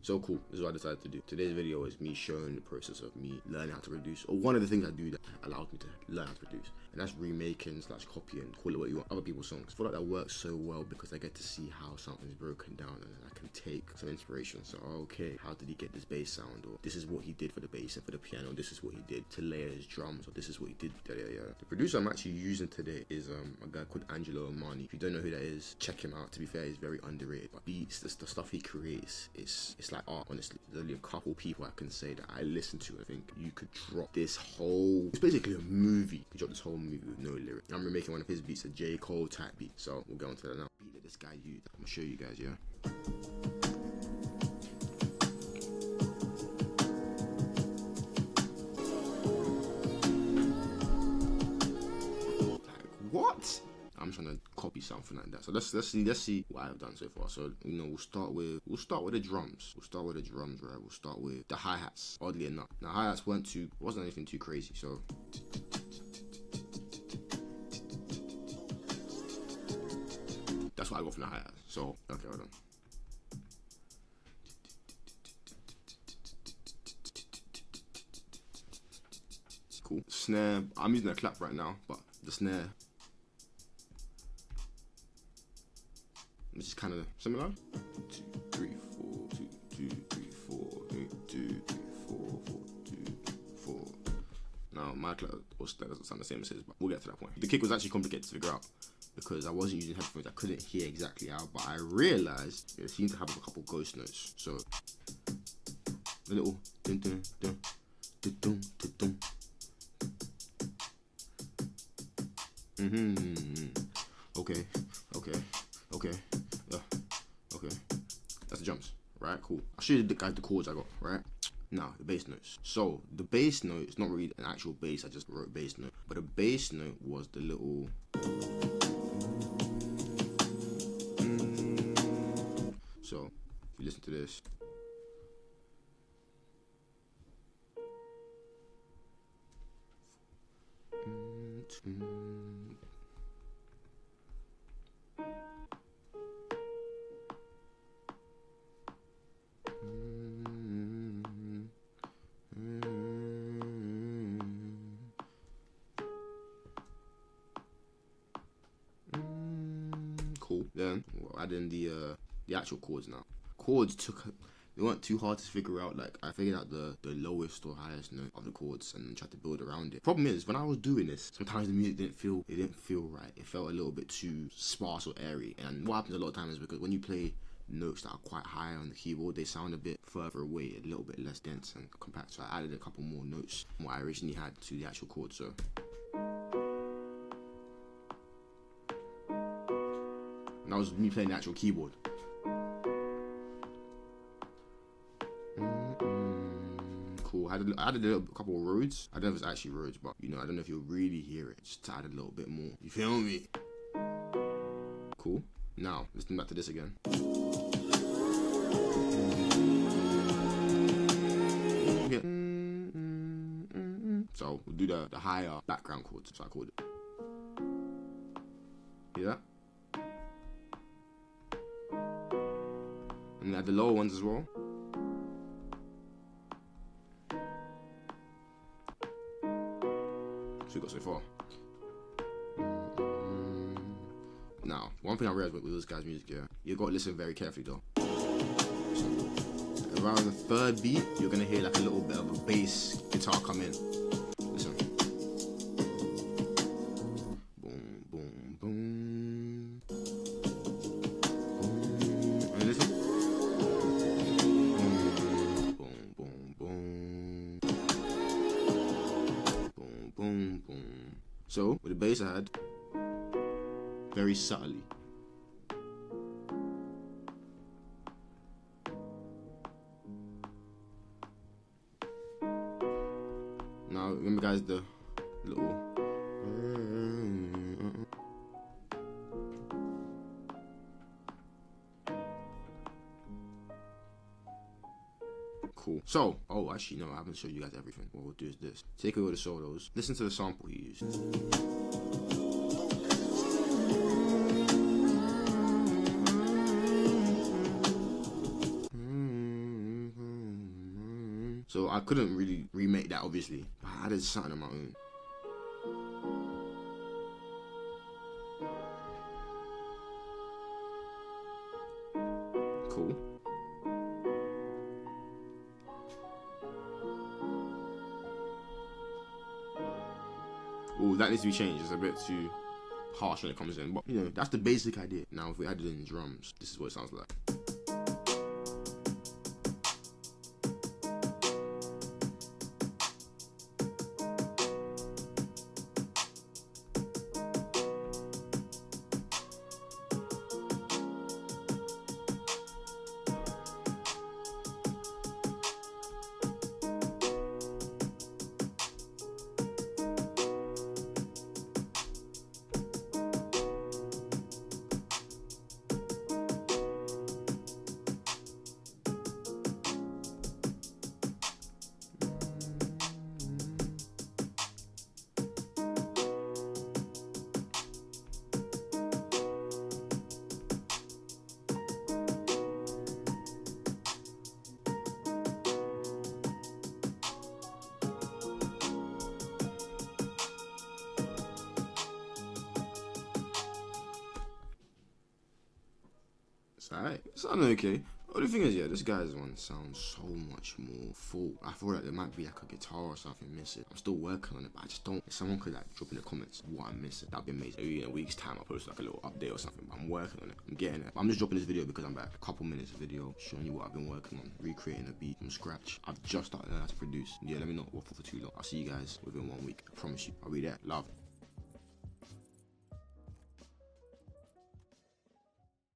So cool, this is what I decided to do. Today's video is me showing the process of me learning how to produce, or one of the things I do that allows me to learn how to produce, and that's remaking / copying, call it what you want, other people's songs. I feel like that works so well because I get to see how something's broken down, and then I can take some inspiration. So okay, how did he get this bass sound, or this is what he did for the bass and for the piano, this is what he did to layer his drums, or this is what he did. The producer I'm actually using today is a guy called Angelo Omani. If you don't know who that is, check him out. To be fair, he's very underrated, but beats, the stuff he creates, it's like art, honestly. There's only a couple people I can say that I listen to. I think you could drop this whole, it's basically a movie. You could drop this whole movie with no lyric. I'm remaking one of his beats, a J. Cole type beat. So we'll go into that now. Beat that this guy used. I'm gonna show you guys, yeah. What? I'm trying to copy something like that. So let's see what I've done so far. So we'll start with the drums. We'll start with the drums, right? We'll start with the hi-hats. Oddly enough, now hi-hats wasn't anything too crazy. So that's what I got from the hi-hats. So okay, hold on. Cool. Snare. I'm using a clap right now, but the snare. Which is kind of similar. 2, 3, 4, 2, 2, 3, 4, 8, 2, 3, 4, 4, 2, 4. Now my clap doesn't sound the same as his, but we'll get to that point. The kick was actually complicated to figure out because I wasn't using headphones. I couldn't hear exactly how, but I realized it seemed to have a couple ghost notes. So a little dun dun dun dun dun dun dun. Okay. Okay. That's the drums, right? Cool. I'll show you the chords I got, right? Now, the bass notes. So, the bass note is not really an actual bass, I just wrote bass note. But the bass note was the little... So, if you listen to this... Cool. Then we'll add in the actual chords now. Chords they weren't too hard to figure out. Like I figured out the lowest or highest note of the chords and then tried to build around it. Problem is when I was doing this, sometimes the music didn't feel right. It felt a little bit too sparse or airy. And what happens a lot of times is because when you play notes that are quite high on the keyboard, they sound a bit further away, a little bit less dense and compact. So I added a couple more notes from what I originally had to the actual chord. So and that was me playing the actual keyboard. Cool. I added a couple of Rhodes. I don't know if it's actually Rhodes, but I don't know if you'll really hear it. Just to add a little bit more. You feel me? Cool. Now, listen back to this again. Yeah. So we'll do the higher background chords. So I called it. Hear that? And add the lower ones as well. So we got so far. Now, one thing I realized with this guy's music, yeah, you got to listen very carefully though. So, around the third beat, you're gonna hear like a little bit of a bass guitar come in. Listen. Boom, boom, boom. Boom. And listen. Boom, boom, boom. Boom, boom, boom. So, with the bass I had, very subtly. Now, remember guys, the little... Cool. So, actually, no, I haven't showed you guys everything. What we'll do is this. Take away the solos. Listen to the sample he used. So I couldn't really remake that, obviously, but I added something on my own. Cool. Oh, that needs to be changed. It's a bit too harsh when it comes in, but you know, that's the basic idea. Now if we added in drums, this is what it sounds like. It's alright. It sounded okay. Only thing is, yeah, this guy's one sounds so much more full. I thought that there might be like a guitar or something missing. I'm still working on it, but I just don't. If someone could like drop in the comments what I'm missing, that'd be amazing. Maybe in a week's time I'll post like a little update or something, but I'm working on it. I'm getting it. But I'm just dropping this video because I'm back. A couple minutes of video showing you what I've been working on, recreating a beat from scratch. I've just started learning how to produce. Yeah, let me not waffle for too long. I'll see you guys within 1 week. I promise you. I'll be there. Love.